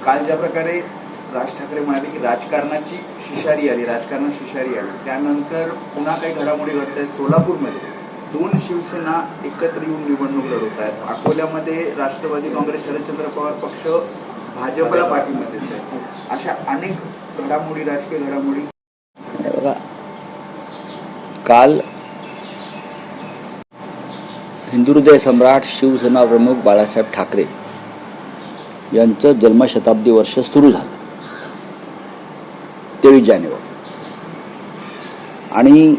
काल ज्या प्रकारे राज ठाकरे म्हणाले की राजकारणाची शिशारी आली, राजकारणात शिशारी आली, त्यानंतर पुन्हा काही घडामोडी घडत आहेत. सोलापूरमध्ये 2 शिवसेना एकत्र येऊन निवडणूक लढवत आहेत. अकोल्यामध्ये राष्ट्रवादी काँग्रेस शरदचंद्र पवार पक्ष भाजपला पाठिंबा देत आहे. अशा अनेक घडामोडी, राजकीय घडामोडी. बघा, काल हिंदुहृदय सम्राट शिवसेना प्रमुख बाळासाहेब ठाकरे यांचं जन्मशताब्दी वर्ष सुरू झालं 23 जानेवारी आणि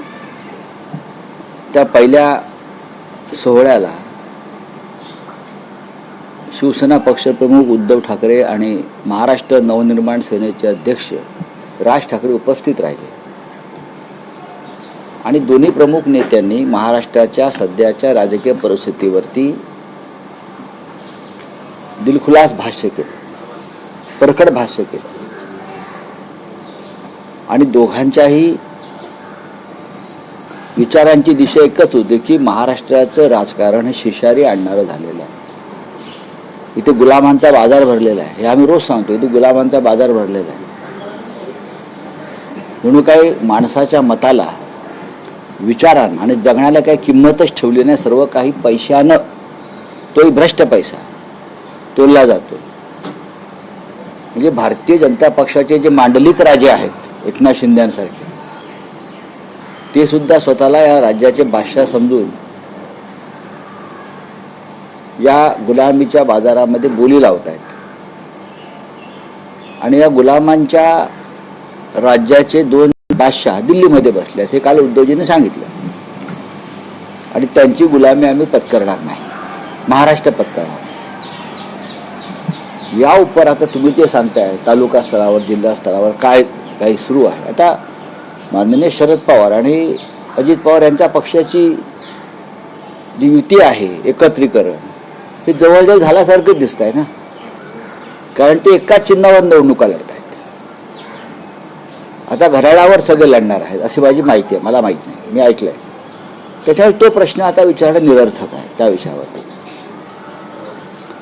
त्या पहिल्या सोहळ्याला शिवसेना पक्षप्रमुख उद्धव ठाकरे आणि महाराष्ट्र नवनिर्माण सेनेचे अध्यक्ष राज ठाकरे उपस्थित राहिले आणि दोन्ही प्रमुख नेत्यांनी महाराष्ट्राच्या सध्याच्या राजकीय परिस्थितीवरती दिलखुलास भाष्य केलं, परखड भाष्य केलं आणि दोघांच्याही विचारांची दिशा एकच होती की महाराष्ट्राचं राजकारण हे शिशारी आणणारं झालेलं आहे. इथे गुलामांचा बाजार भरलेला आहे, हे आम्ही रोज सांगतो. इथे गुलामांचा बाजार भरलेला आहे. म्हणून काही माणसाच्या मताला, विचारांना आणि जगण्याला काही किंमतच ठेवली नाही. सर्व काही पैशानं, तोही भ्रष्ट पैसा तोलला जातो. म्हणजे भारतीय जनता पक्षाचे जे मांडलिक राजे आहेत एकनाथ शिंदेसारखे, ते सुद्धा स्वतःला या राज्याचे बादशाह समजून या गुलामीच्या बाजारामध्ये बोली लावत आहेत आणि या गुलामांच्या राज्याचे 2 बादशाह दिल्लीमध्ये बसले आहेत. हे काल उद्धवजींनी सांगितलं आणि त्यांची गुलामी आम्ही पत्करणार नाही, महाराष्ट्र पत्करणार. या उपर आता तुम्ही जे सांगताय तालुका स्तरावर, जिल्हा स्तरावर काय काही सुरू आहे. आता माननीय शरद पवार आणि अजित पवार यांच्या पक्षाची जी युती आहे, एकत्रीकरण, हे जवळजवळ झाल्यासारखं दिसत आहे ना. कारण ते एकाच चिन्हावर निवडणुका लढत आहेत. आता घड्याळावर सगळे लढणार आहेत अशी माझी माहिती आहे, मला माहीत नाही, मी ऐकलंय. त्याच्यावर तो प्रश्न आता विचारणं निरर्थक आहे. त्या विषयावर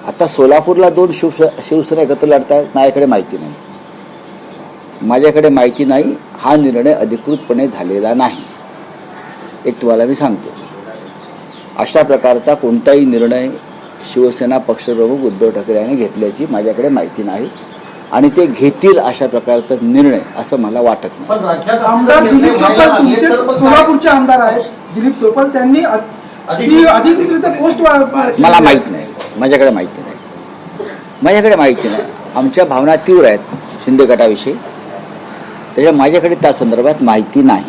आता सोलापूरला 2 शिवसेना एकत्र लढतायत, माझ्याकडे माहिती नाही. माझ्याकडे माहिती नाही. हा निर्णय अधिकृतपणे झालेला नाही. एक तुम्हाला मी सांगतो, अशा प्रकारचा कोणताही निर्णय शिवसेना पक्षप्रमुख उद्धव ठाकरे यांनी घेतल्याची माझ्याकडे माहिती नाही आणि ते घेतील अशा प्रकारचा निर्णय असं मला वाटत नाही. आमदार दिलीप सोपल तुमचे सोलापूरचे आमदार आहेत, दिलीप सोपल, त्यांनी अधिकृत पोस्ट मला माहित नाही, माझ्याकडे माहिती नाही, माझ्याकडे माहिती नाही. आमच्या भावना तीव्र आहेत शिंदे गटाविषयी, त्याच्या माझ्याकडे त्या संदर्भात माहिती नाही.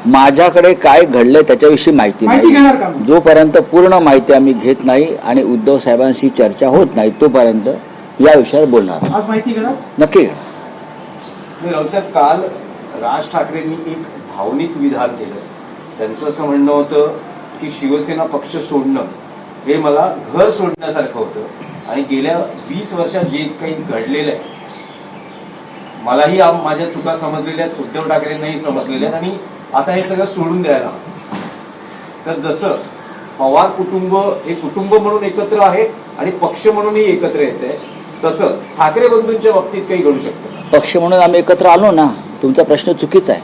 माझ्याकडे काय घडलंय त्याच्याविषयी माहिती नाही. जोपर्यंत पूर्ण माहिती आम्ही घेत नाही आणि उद्धव साहेबांशी चर्चा होत नाही तोपर्यंत या विषयावर बोलणार. आज माहिती घेणार नक्की घेणार. रावसाहेब, काल राज ठाकरेंनी एक भावनिक विधान केलं. त्यांचं असं म्हणणं होतं की शिवसेना पक्ष सोडणं हे मला घर सोडण्यासारखं होतं आणि गेल्या 20 वर्षात जे काही घडलेलं आहे, मलाही माझ्या चुका समजलेल्या आहेत, उद्धव ठाकरेंनाही समजलेल्या आहेत आणि आता हे सगळं सोडून द्यायला. तर जसं पवार कुटुंब हे कुटुंब म्हणून एकत्र आहे आणि पक्ष म्हणूनही एकत्र येते, तसं ठाकरे बंधूंच्या बाबतीत काही घडू शकतं. पक्ष म्हणून आम्ही एकत्र आलो ना, तुमचा प्रश्न चुकीचा आहे.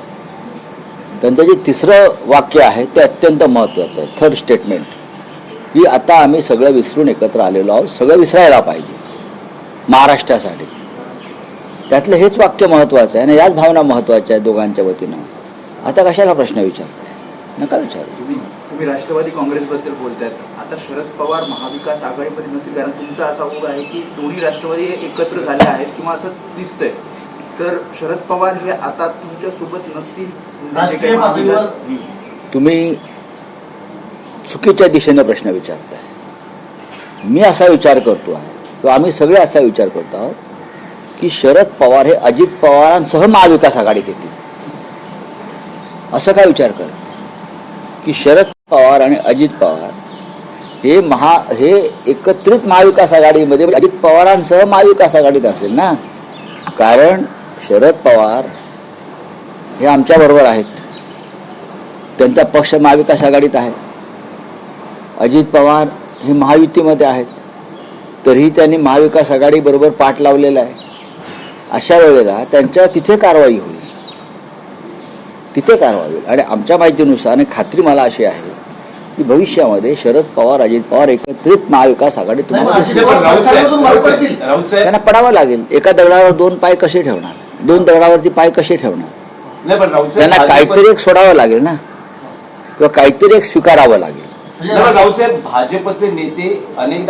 त्यांचं जे 3रं वाक्य आहे ते अत्यंत महत्त्वाचं आहे, 3rd स्टेटमेंट, की आता आम्ही सगळं विसरून एकत्र आलेलो आहोत, सगळं विसरायला पाहिजे महाराष्ट्रासाठी. त्यातलं हेच वाक्य महत्त्वाचं आहे आणि याच भावना महत्त्वाच्या आहेत दोघांच्या वतीनं. आता कशाला प्रश्न विचारताय? नका विचारू. तुम्ही राष्ट्रवादी काँग्रेसबद्दल बोलतायत. आता शरद पवार महाविकास आघाडीमध्ये नसतील, कारण तुमचा असा ऊग आहे की दोन्ही राष्ट्रवादी एकत्र झाले आहेत किंवा असं दिसतंय. तर शरद पवार हे आता तुमच्या सोबत नसतील. तुम्ही चुकीच्या दिशेने प्रश्न विचारताय. मी असा विचार करतो आहे, किंवा आम्ही सगळे असा विचार करतो आहोत की शरद पवार हे अजित पवारांसह महाविकास आघाडीत येतील. असं काय विचार कर की शरद पवार आणि अजित पवार हे एकत्रित महाविकास आघाडीमध्ये अजित पवारांसह महाविकास आघाडीत असेल ना. कारण शरद पवार हे आमच्या बरोबर आहेत, त्यांचा पक्ष महाविकास आघाडीत आहे. अजित पवार हे महायुतीमध्ये आहेत. तरीही त्यांनी महाविकास आघाडी बरोबर पाठ लावलेला आहे. अशा वेळेला त्यांच्या तिथे कारवाई होईल, तिथे कारवाई होईल. आणि आमच्या माहितीनुसार आणि खात्री मला अशी आहे की भविष्यामध्ये शरद पवार, अजित पवार एकत्रित महाविकास आघाडी तुम्हाला दिसतील. राऊत साहेब त्यांना पडावं लागेल. एका दगडावर दोन पाय कसे ठेवणार, दोन दगडावरती पाय कसे ठेवणार? नाही, पण राऊत त्यांना साहेब काहीतरी एक सोडावं लागेल ना, किंवा काहीतरी एक स्वीकारावं लागेल. राऊत साहेब भाजपचे नेते अनेकदा